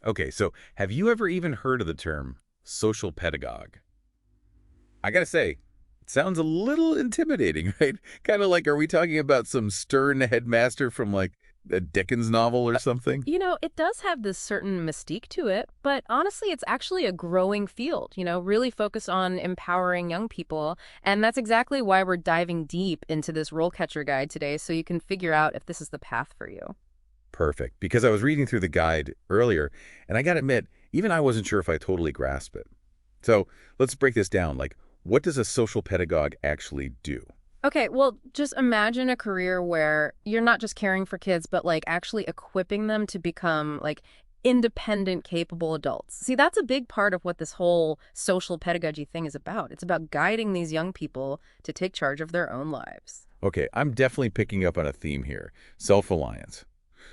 Okay, so have you ever even heard of the term social pedagogue? I gotta say, it sounds a little intimidating, right? Kind of like, are we talking about some stern headmaster from like a Dickens novel or something? It does have this certain mystique to it, but honestly, it's actually a growing field, really focused on empowering young people. And that's exactly why we're diving deep into this role catcher guide today, so you can figure out if this is the path for you. Perfect. Because I was reading through the guide earlier, and I gotta admit, even I wasn't sure if I totally grasped it. So let's break this down. Like, what does a social pedagogue actually do? Okay, well, just imagine a career where you're not just caring for kids, but like actually equipping them to become like independent, capable adults. See, that's a big part of what this whole social pedagogy thing is about. It's about guiding these young people to take charge of their own lives. Okay, I'm definitely picking up on a theme here, self-reliance.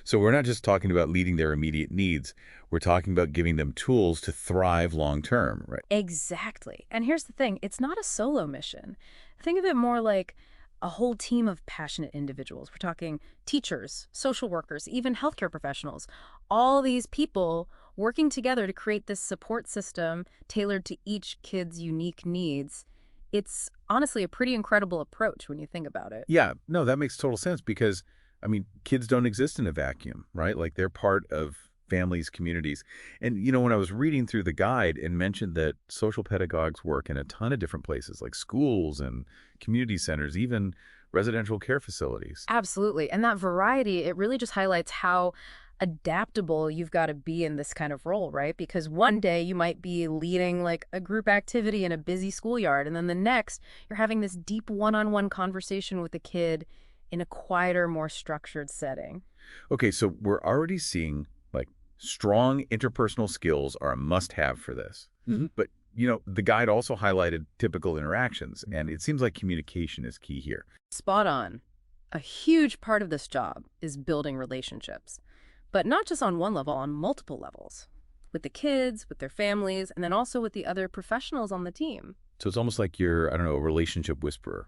So we're not just talking about meeting their immediate needs, we're talking about giving them tools to thrive long term, right? Exactly. And here's the thing, it's not a solo mission. Think of it more like a whole team of passionate individuals. We're talking teachers, social workers, even healthcare professionals. All these people working together to create this support system tailored to each kid's unique needs. It's honestly a pretty incredible approach when you think about it. Yeah, no, that makes total sense because, I mean, kids don't exist in a vacuum, right? Like they're part of families, communities. And, when I was reading through the guide and mentioned that social pedagogues work in a ton of different places, like schools and community centers, even residential care facilities. Absolutely. And that variety, it really just highlights how adaptable you've got to be in this kind of role, right? Because one day you might be leading like a group activity in a busy schoolyard, and then the next you're having this deep one-on-one conversation with a kid in a quieter, more structured setting. Okay, so we're already seeing like strong interpersonal skills are a must-have for this. But, the guide also highlighted typical interactions, and it seems like communication is key here. Spot on. A huge part of this job is building relationships, but not just on one level, on multiple levels. With the kids, with their families, and then also with the other professionals on the team. So it's almost like you're, I don't know, a relationship whisperer,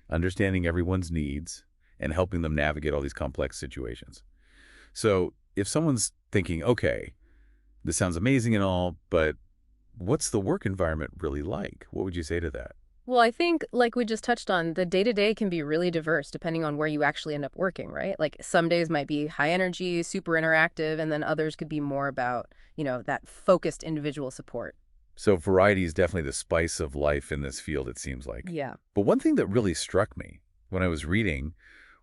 understanding everyone's needs and helping them navigate all these complex situations. So if someone's thinking, okay, this sounds amazing and all, but what's the work environment really like? What would you say to that? Well, I think, like we just touched on, the day-to-day can be really diverse depending on where you actually end up working, right? Like some days might be high energy, super interactive, and then others could be more about, that focused individual support. So variety is definitely the spice of life in this field, it seems like. Yeah. But one thing that really struck me when I was reading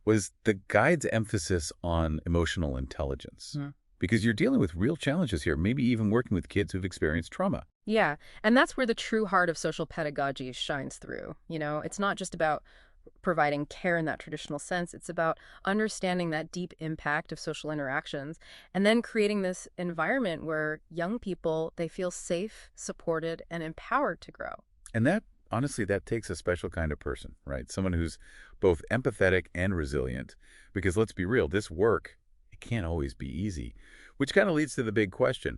was the guide's emphasis on emotional intelligence. Because you're dealing with real challenges here, maybe even working with kids who've experienced trauma. Yeah, and that's where the true heart of social pedagogy shines through. It's not just about providing care in that traditional sense. It's about understanding that deep impact of social interactions and then creating this environment where young people, they feel safe, supported, and empowered to grow. And that, honestly, that takes a special kind of person, right? Someone who's both empathetic and resilient. Because let's be real, this work, it can't always be easy. Which kind of leads to the big question.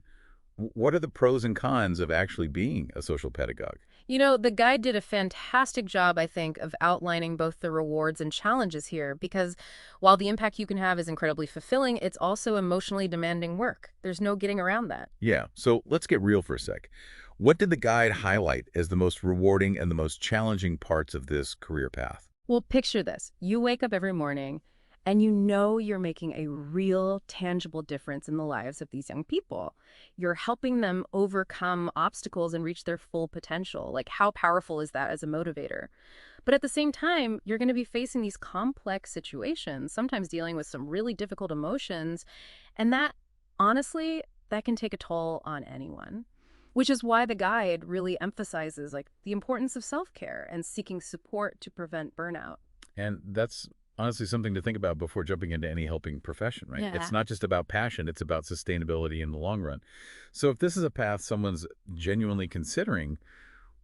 What are the pros and cons of actually being a social pedagogue? The guide did a fantastic job, I think, of outlining both the rewards and challenges here because while the impact you can have is incredibly fulfilling, it's also emotionally demanding work. There's no getting around that. Yeah, so let's get real for a sec. What did the guide highlight as the most rewarding and the most challenging parts of this career path? Well, picture this. You wake up every morning and you know you're making a real, tangible difference in the lives of these young people. You're helping them overcome obstacles and reach their full potential. Like, how powerful is that as a motivator? But at the same time, you're going to be facing these complex situations, sometimes dealing with some really difficult emotions. And that, honestly, that can take a toll on anyone. Which is why the guide really emphasizes like the importance of self-care and seeking support to prevent burnout. And that's honestly something to think about before jumping into any helping profession, right? Yeah. It's not just about passion, it's about sustainability in the long run. So if this is a path someone's genuinely considering,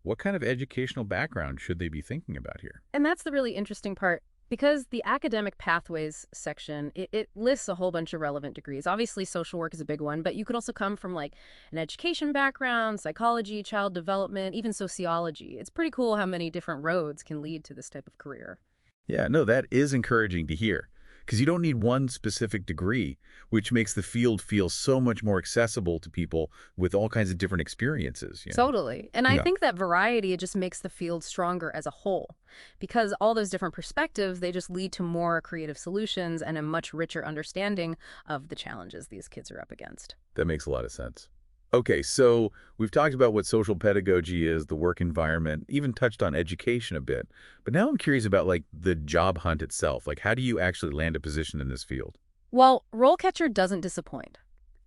what kind of educational background should they be thinking about here? And that's the really interesting part. Because the academic pathways section, it lists a whole bunch of relevant degrees. Obviously, social work is a big one, but you could also come from like an education background, psychology, child development, even sociology. It's pretty cool how many different roads can lead to this type of career. Yeah, no, that is encouraging to hear Because you don't need one specific degree, which makes the field feel so much more accessible to people with all kinds of different experiences, you know? Totally. And I Yeah. think that variety just makes the field stronger as a whole. Because all those different perspectives, they just lead to more creative solutions and a much richer understanding of the challenges these kids are up against. That makes a lot of sense. Okay, so we've talked about what social pedagogy is, the work environment, even touched on education a bit. But now I'm curious about like the job hunt itself. Like how do you actually land a position in this field? Well, RoleCatcher doesn't disappoint.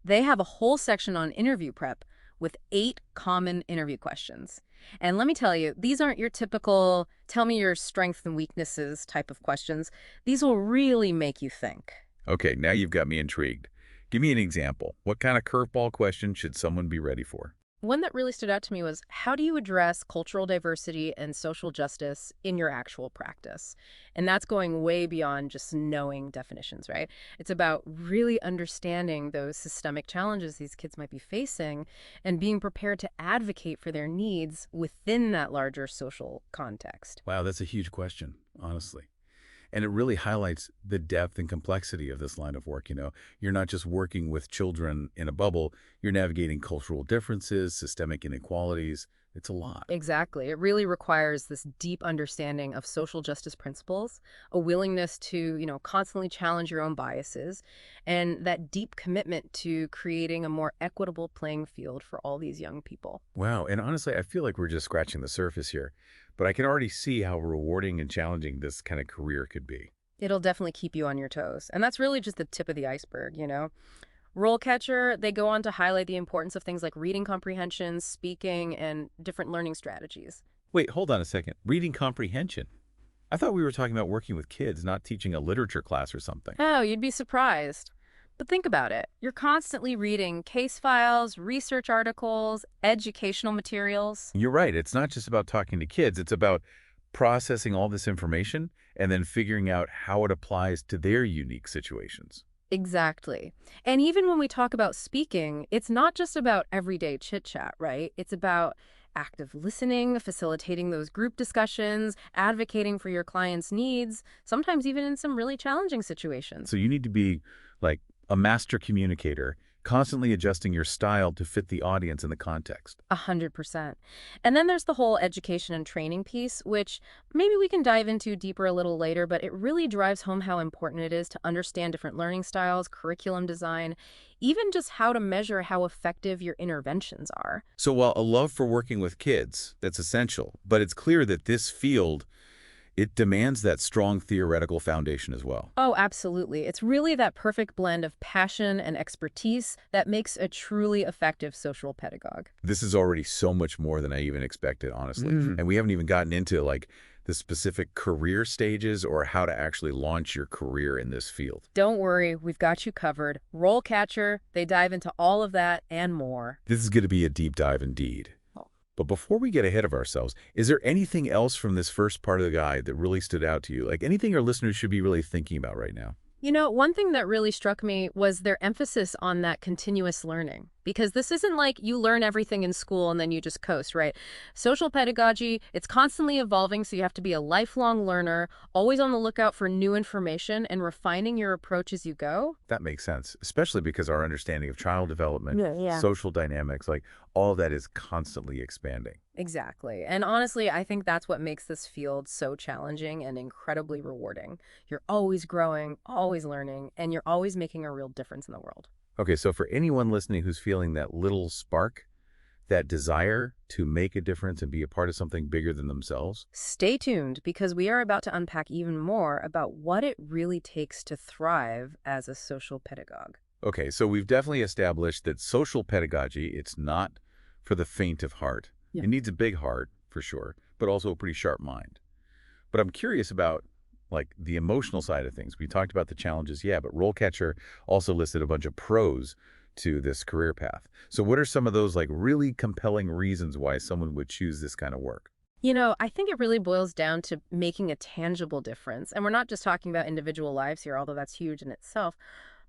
They have a whole section on interview prep with 8 common interview questions. And let me tell you, these aren't your typical tell me your strengths and weaknesses type of questions. These will really make you think. Okay, now you've got me intrigued. Give me an example. What kind of curveball question should someone be ready for? One that really stood out to me was how do you address cultural diversity and social justice in your actual practice? And that's going way beyond just knowing definitions, right? It's about really understanding those systemic challenges these kids might be facing and being prepared to advocate for their needs within that larger social context. Wow, that's a huge question, honestly. And it really highlights the depth and complexity of this line of work, you know. You're not just working with children in a bubble, you're navigating cultural differences, systemic inequalities. It's a lot. Exactly. It really requires this deep understanding of social justice principles, a willingness to, constantly challenge your own biases, and that deep commitment to creating a more equitable playing field for all these young people. Wow, and honestly, I feel like we're just scratching the surface here, but I can already see how rewarding and challenging this kind of career could be. It'll definitely keep you on your toes. And that's really just the tip of the iceberg. RoleCatcher, they go on to highlight the importance of things like reading comprehension, speaking, and different learning strategies. Wait, hold on a second. Reading comprehension. I thought we were talking about working with kids, not teaching a literature class or something. Oh, you'd be surprised. But think about it. You're constantly reading case files, research articles, educational materials. You're right. It's not just about talking to kids. It's about processing all this information and then figuring out how it applies to their unique situations. Exactly. And even when we talk about speaking, it's not just about everyday chit chat, right? It's about active listening, facilitating those group discussions, advocating for your clients' needs, sometimes even in some really challenging situations. So you need to be like a master communicator, constantly adjusting your style to fit the audience and the context. 100%. And then there's the whole education and training piece, which maybe we can dive into deeper a little later, but it really drives home how important it is to understand different learning styles, curriculum design, even just how to measure how effective your interventions are. So while a love for working with kids, that's essential, but it's clear that this field, it demands that strong theoretical foundation as well. Oh, absolutely. It's really that perfect blend of passion and expertise that makes a truly effective social pedagogue. This is already so much more than I even expected, honestly. And we haven't even gotten into like the specific career stages or how to actually launch your career in this field. Don't worry, we've got you covered. RoleCatcher, they dive into all of that and more. This is going to be a deep dive indeed. But before we get ahead of ourselves, is there anything else from this first part of the guide that really stood out to you? Like anything our listeners should be really thinking about right now? One thing that really struck me was their emphasis on that continuous learning. Because this isn't like you learn everything in school and then you just coast, right? Social pedagogy, it's constantly evolving, so you have to be a lifelong learner, always on the lookout for new information and refining your approach as you go. That makes sense, especially because our understanding of child development, Yeah. social dynamics, like all that is constantly expanding. Exactly. And honestly, I think that's what makes this field so challenging and incredibly rewarding. You're always growing, always learning, and you're always making a real difference in the world. Okay, so for anyone listening who's feeling that little spark, that desire to make a difference and be a part of something bigger than themselves, Stay tuned because we are about to unpack even more about what it really takes to thrive as a social pedagogue. okay, so we've definitely established that social pedagogy, it's not for the faint of heart. Yeah. It needs a big heart, for sure, but also a pretty sharp mind. But I'm curious about like the emotional side of things. We talked about the challenges, yeah, but RoleCatcher also listed a bunch of pros to this career path. So what are some of those like really compelling reasons why someone would choose this kind of work? I think it really boils down to making a tangible difference. And we're not just talking about individual lives here, although that's huge in itself,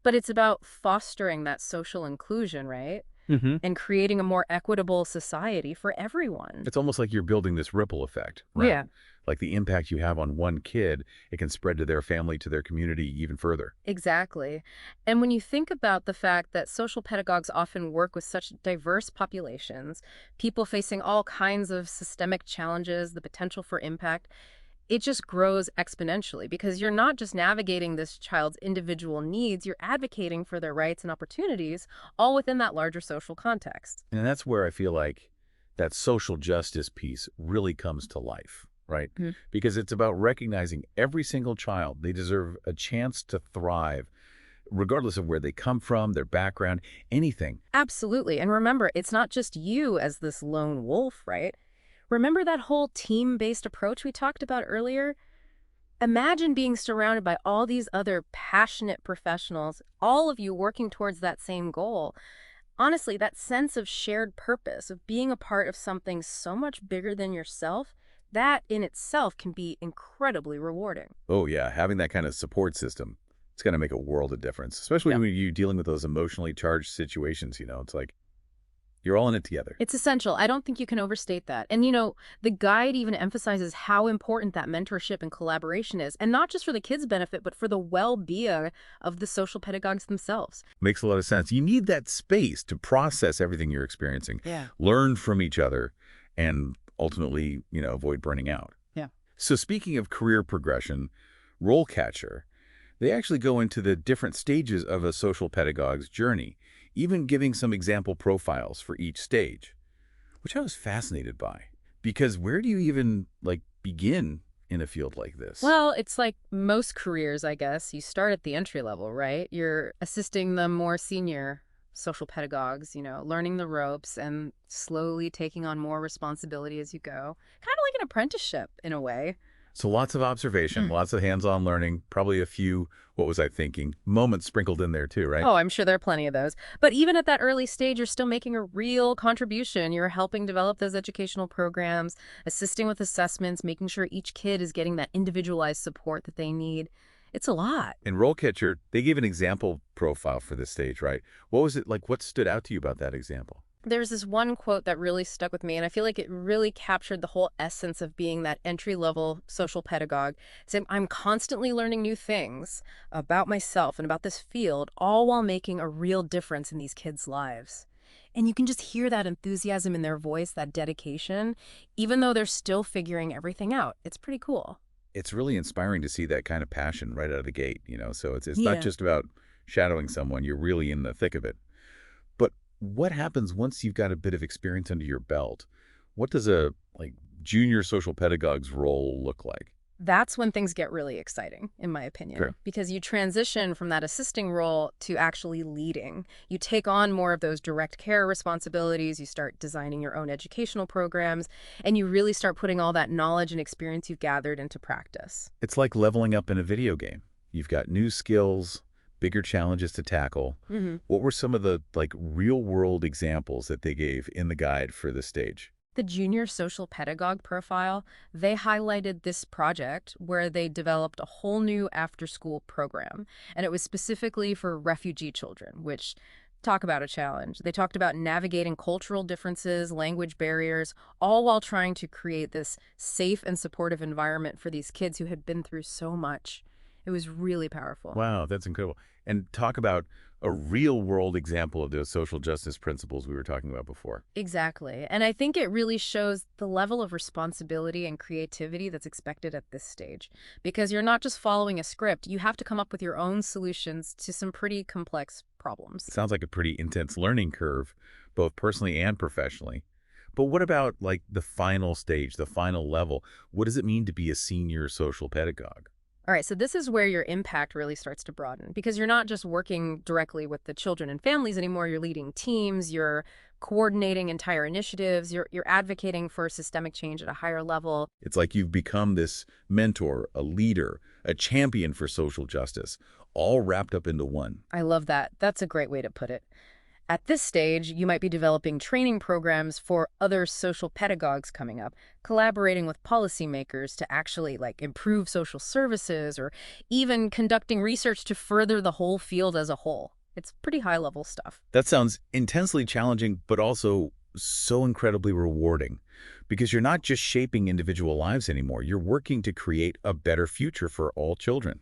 but it's about fostering that social inclusion, right? Hmm. and creating a more equitable society for everyone. It's almost like you're building this ripple effect, right? Yeah. Like the impact you have on one kid, it can spread to their family, to their community even further. Exactly. And when you think about the fact that social pedagogues often work with such diverse populations, people facing all kinds of systemic challenges, the potential for impact, it just grows exponentially because you're not just navigating this child's individual needs, you're advocating for their rights and opportunities, all within that larger social context. And that's where I feel like that social justice piece really comes to life, right? Mhm. Because it's about recognizing every single child. They deserve a chance to thrive, regardless of where they come from, their background, anything. Absolutely. And remember, it's not just you as this lone wolf, right? Remember that whole team-based approach we talked about earlier? Imagine being surrounded by all these other passionate professionals, all of you working towards that same goal. Honestly, that sense of shared purpose, of being a part of something so much bigger than yourself, that in itself can be incredibly rewarding. Oh, yeah, having that kind of support system, it's going to make a world of difference, especially Yeah. when you're dealing with those emotionally charged situations. It's like you're all in it together. It's essential. I don't think you can overstate that. And the guide even emphasizes how important that mentorship and collaboration is, and not just for the kids' benefit, but for the well-being of the social pedagogues themselves. Makes a lot of sense. You need that space to process everything you're experiencing, Yeah. learn from each other, and ultimately, avoid burning out. Yeah. So speaking of career progression, RoleCatcher, they actually go into the different stages of a social pedagogue's journey, even giving some example profiles for each stage, which I was fascinated by. Because where do you even, begin in a field like this? Well, it's like most careers, I guess. You start at the entry level, right? You're assisting the more senior social pedagogues, learning the ropes and slowly taking on more responsibility as you go. Kind of like an apprenticeship in a way. So lots of observation, lots of hands-on learning, probably a few, what was I thinking, moments sprinkled in there too, right? Oh, I'm sure there are plenty of those. But even at that early stage, you're still making a real contribution. You're helping develop those educational programs, assisting with assessments, making sure each kid is getting that individualized support that they need. It's a lot. In RoleCatcher, they gave an example profile for this stage, right? What was it like? What stood out to you about that example? There's this one quote that really stuck with me, and I feel like it really captured the whole essence of being that entry-level social pedagogue. Saying, I'm constantly learning new things about myself and about this field, all while making a real difference in these kids' lives. And you can just hear that enthusiasm in their voice, that dedication, even though they're still figuring everything out. It's pretty cool. It's really inspiring to see that kind of passion right out of the gate. So it's not Yeah. just about shadowing someone, you're really in the thick of it. But what happens once you've got a bit of experience under your belt? What does a junior social pedagogue's role look like? That's when things get really exciting, in my Sure. opinion, because you transition from that assisting role to actually leading. You take on more of those direct care responsibilities, you start designing your own educational programs, and you really start putting all that knowledge and experience you've gathered into practice. It's like leveling up in a video game. You've got new skills, bigger challenges to tackle. Hmm. What were some of the real world examples that they gave in the guide for this stage? The junior social pedagogue profile, they highlighted this project where they developed a whole new after-school program, and it was specifically for refugee children, which talk about a challenge. They talked about navigating cultural differences, language barriers, all while trying to create this safe and supportive environment for these kids who had been through so much. It was really powerful. Wow, that's incredible. And talk about a real world example of those social justice principles we were talking about before. Exactly. And I think it really shows the level of responsibility and creativity that's expected at this stage. Because you're not just following a script, you have to come up with your own solutions to some pretty complex problems. Sounds like a pretty intense learning curve, both personally and professionally. But what about the final stage, the final level? What does it mean to be a senior social pedagogue? All right, so this is where your impact really starts to broaden because you're not just working directly with the children and families anymore. You're leading teams, you're coordinating entire initiatives, you're advocating for systemic change at a higher level. It's like you've become this mentor, a leader, a champion for social justice, all wrapped up into one. I love that. That's a great way to put it. At this stage, you might be developing training programs for other social pedagogues coming up, collaborating with policymakers to actually improve social services or even conducting research to further the whole field as a whole. It's pretty high-level stuff. That sounds intensely challenging, but also so incredibly rewarding because you're not just shaping individual lives anymore. You're working to create a better future for all children.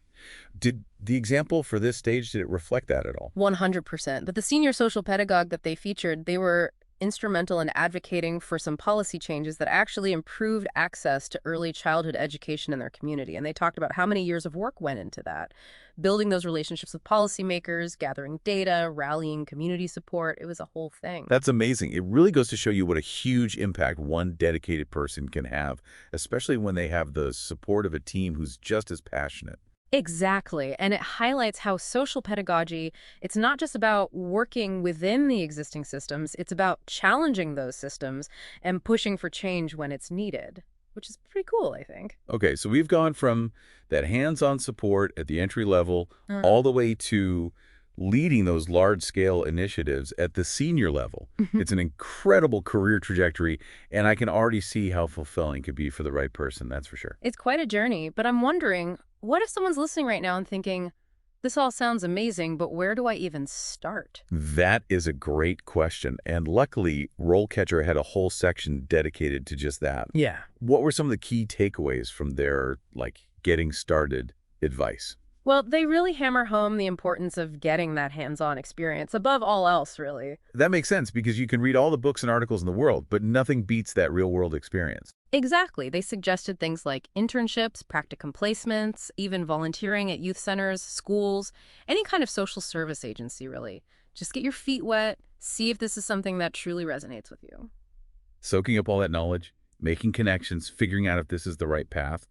Did the example for this stage, did it reflect that at all? 100%. But the senior social pedagogue that they featured, they were instrumental in advocating for some policy changes that actually improved access to early childhood education in their community. And they talked about how many years of work went into that. Building those relationships with policymakers, gathering data, rallying community support. It was a whole thing. That's amazing. It really goes to show you what a huge impact one dedicated person can have, especially when they have the support of a team who's just as passionate. Exactly. And it highlights how social pedagogy, it's not just about working within the existing systems, it's about challenging those systems and pushing for change when it's needed, which is pretty cool, I think. Okay, so we've gone from that hands-on support at the entry level all the way to leading those large-scale initiatives at the senior level. It's an incredible career trajectory, and I can already see how fulfilling it could be for the right person, that's for sure. It's quite a journey, but I'm wondering, what if someone's listening right now and thinking, this all sounds amazing, but where do I even start? That is a great question, and luckily, RoleCatcher had a whole section dedicated to just that. Yeah. What were some of the key takeaways from their, getting started advice? Well, they really hammer home the importance of getting that hands-on experience above all else, really. That makes sense because you can read all the books and articles in the world, but nothing beats that real-world experience. Exactly. They suggested things like internships, practicum placements, even volunteering at youth centers, schools, any kind of social service agency, really. Just get your feet wet, see if this is something that truly resonates with you. Soaking up all that knowledge, making connections, figuring out if this is the right path.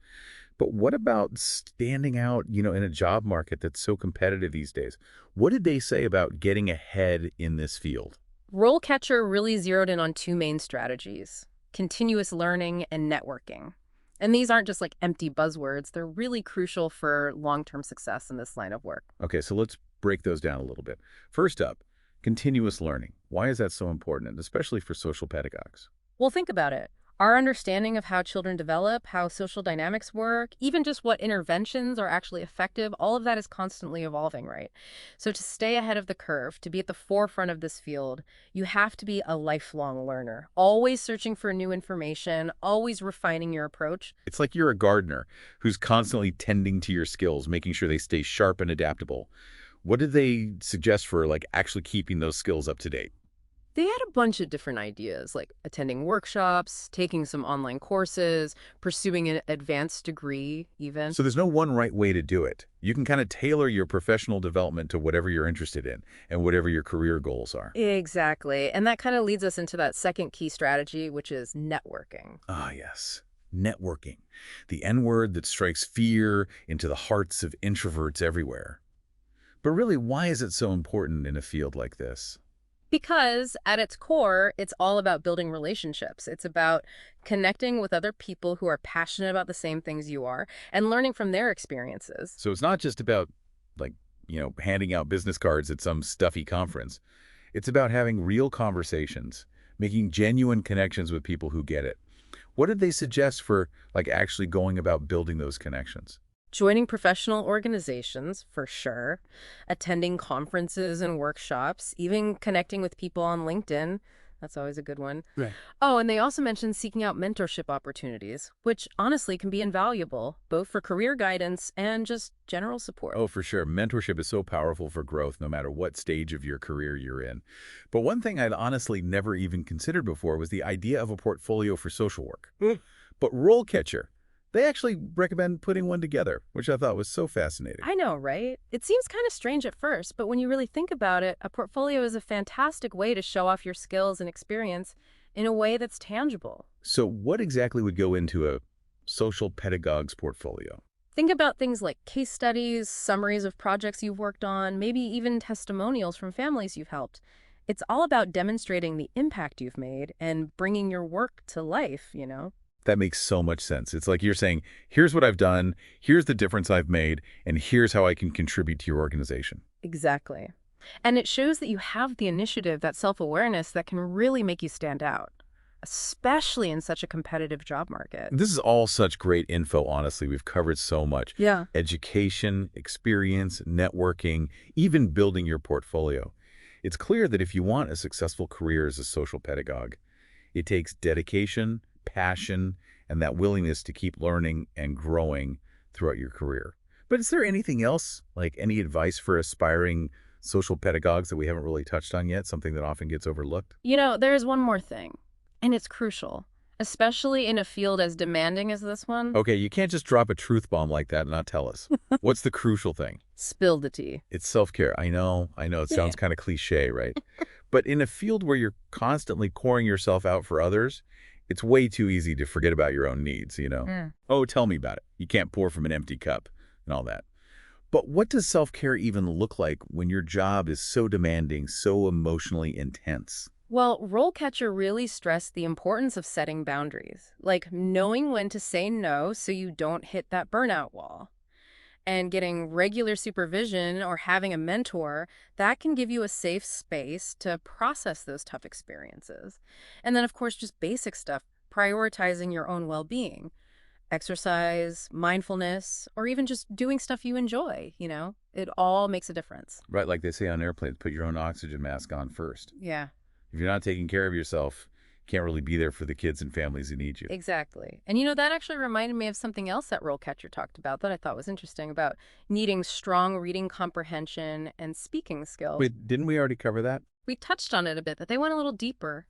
But what about standing out, in a job market that's so competitive these days? What did they say about getting ahead in this field? RoleCatcher really zeroed in on two main strategies: continuous learning and networking. And these aren't just like empty buzzwords. They're really crucial for long-term success in this line of work. Okay, so let's break those down a little bit. First up, continuous learning. Why is that so important, and especially for social pedagogues? Well, think about it. Our understanding of how children develop, how social dynamics work, even just what interventions are actually effective, all of that is constantly evolving, right? So to stay ahead of the curve, to be at the forefront of this field, you have to be a lifelong learner, always searching for new information, always refining your approach. It's like you're a gardener who's constantly tending to your skills, making sure they stay sharp and adaptable. What did they suggest for actually keeping those skills up to date? They had a bunch of different ideas, like attending workshops, taking some online courses, pursuing an advanced degree, even. So there's no one right way to do it. You can kind of tailor your professional development to whatever you're interested in and whatever your career goals are. Exactly. And that kind of leads us into that second key strategy, which is networking. Ah, yes. Networking. The N word that strikes fear into the hearts of introverts everywhere. But really, why is it so important in a field like this? Because at its core, it's all about building relationships. It's about connecting with other people who are passionate about the same things you are and learning from their experiences. So it's not just about, handing out business cards at some stuffy conference. It's about having real conversations, making genuine connections with people who get it. What did they suggest for, actually going about building those connections? Joining professional organizations, for sure, attending conferences and workshops, even connecting with people on LinkedIn. That's always a good one. Right. Oh, and they also mentioned seeking out mentorship opportunities, which honestly can be invaluable, both for career guidance and just general support. Oh, for sure. Mentorship is so powerful for growth, no matter what stage of your career you're in. But one thing I'd honestly never even considered before was the idea of a portfolio for social work. But RoleCatcher, they actually recommend putting one together, which I thought was so fascinating. I know, right? It seems kind of strange at first, but when you really think about it, a portfolio is a fantastic way to show off your skills and experience in a way that's tangible. So what exactly would go into a social pedagogue's portfolio? Think about things like case studies, summaries of projects you've worked on, maybe even testimonials from families you've helped. It's all about demonstrating the impact you've made and bringing your work to life. That makes so much sense. It's like you're saying, here's what I've done, here's the difference I've made, and here's how I can contribute to your organization. Exactly. And it shows that you have the initiative, that self-awareness that can really make you stand out. especially in such a competitive job market. This is all such great info, honestly. We've covered so much. Yeah. Education, experience, networking, even building your portfolio. It's clear that if you want a successful career as a social pedagogue, it takes dedication, passion, and that willingness to keep learning and growing throughout your career. But is there anything else, like any advice for aspiring social pedagogues that we haven't really touched on yet, something that often gets overlooked? There's one more thing, and it's crucial, especially in a field as demanding as this one. Okay, you can't just drop a truth bomb like that and not tell us. What's the crucial thing? Spill the tea. It's self-care. I know, it sounds kind of cliche, right? But in a field where you're constantly pouring yourself out for others, it's way too easy to forget about your own needs. Mm. Oh, tell me about it. You can't pour from an empty cup and all that. But what does self-care even look like when your job is so demanding, so emotionally intense? Well, RoleCatcher really stressed the importance of setting boundaries, like knowing when to say no so you don't hit that burnout wall. And getting regular supervision or having a mentor, that can give you a safe space to process those tough experiences. And then, of course, just basic stuff, prioritizing your own well-being, exercise, mindfulness, or even just doing stuff you enjoy. It all makes a difference. Right, like they say on airplanes, put your own oxygen mask on first. Yeah. If you're not taking care of yourself, you can't really be there for the kids and families who need you. Exactly. And that actually reminded me of something else that RoleCatcher talked about that I thought was interesting about needing strong reading comprehension and speaking skills. Wait, didn't we already cover that? We touched on it a bit, but they went a little deeper,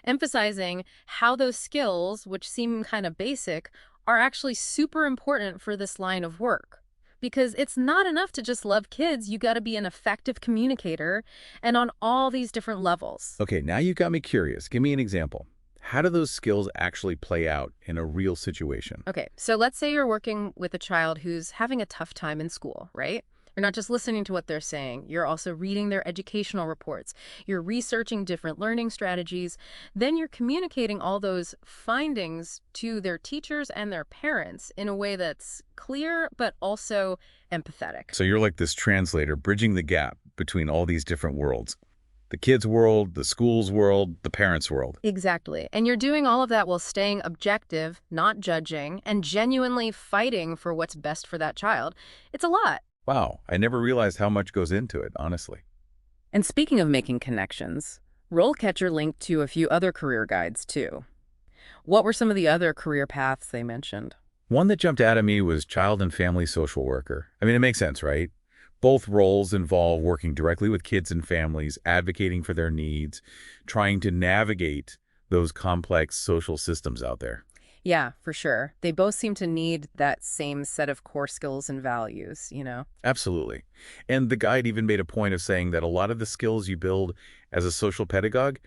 emphasizing how those skills, which seem kind of basic, are actually super important for this line of work. Because it's not enough to just love kids. You got to be an effective communicator and on all these different levels. Okay, now you got me curious. Give me an example. How do those skills actually play out in a real situation? Okay, so let's say you're working with a child who's having a tough time in school, right? You're not just listening to what they're saying. You're also reading their educational reports. You're researching different learning strategies. Then you're communicating all those findings to their teachers and their parents in a way that's clear but also empathetic. So you're like this translator bridging the gap between all these different worlds. The kids' world, the school's world, the parents' world. Exactly. And you're doing all of that while staying objective, not judging, and genuinely fighting for what's best for that child. It's a lot. Wow, I never realized how much goes into it, honestly. And speaking of making connections, RoleCatcher linked to a few other career guides, too. What were some of the other career paths they mentioned? One that jumped out at me was child and family social worker. I mean, it makes sense, right? Both roles involve working directly with kids and families, advocating for their needs, trying to navigate those complex social systems out there. Yeah, for sure. They both seem to need that same set of core skills and values. Absolutely. And the guide even made a point of saying that a lot of the skills you build as a social pedagogue,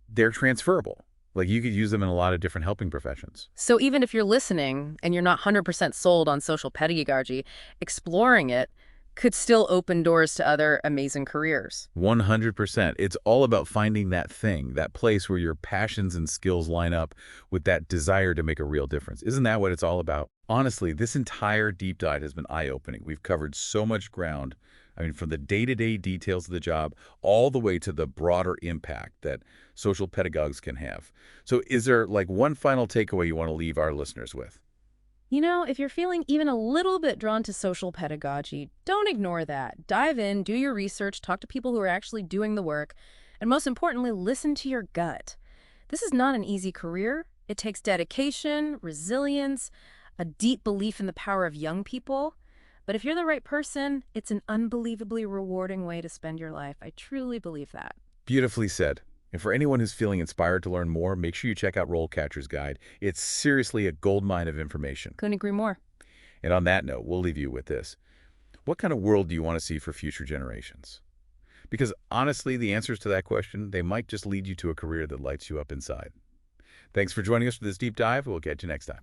they're transferable. Like you could use them in a lot of different helping professions. So even if you're listening and you're not 100% sold on social pedagogy, exploring it could still open doors to other amazing careers. 100%. It's all about finding that thing, that place where your passions and skills line up with that desire to make a real difference. Isn't that what it's all about? Honestly, this entire deep dive has been eye-opening. We've covered so much ground. I mean, from the day-to-day details of the job all the way to the broader impact that social pedagogues can have. So is there like one final takeaway you want to leave our listeners with? If you're feeling even a little bit drawn to social pedagogy, don't ignore that. Dive in, do your research, talk to people who are actually doing the work, and most importantly, listen to your gut. This is not an easy career. It takes dedication, resilience, a deep belief in the power of young people. But if you're the right person, it's an unbelievably rewarding way to spend your life. I truly believe that. Beautifully said. And for anyone who's feeling inspired to learn more, make sure you check out RoleCatcher's guide. It's seriously a goldmine of information. Couldn't agree more. And on that note, we'll leave you with this. What kind of world do you want to see for future generations? Because honestly, the answers to that question, they might just lead you to a career that lights you up inside. Thanks for joining us for this deep dive. We'll catch you next time.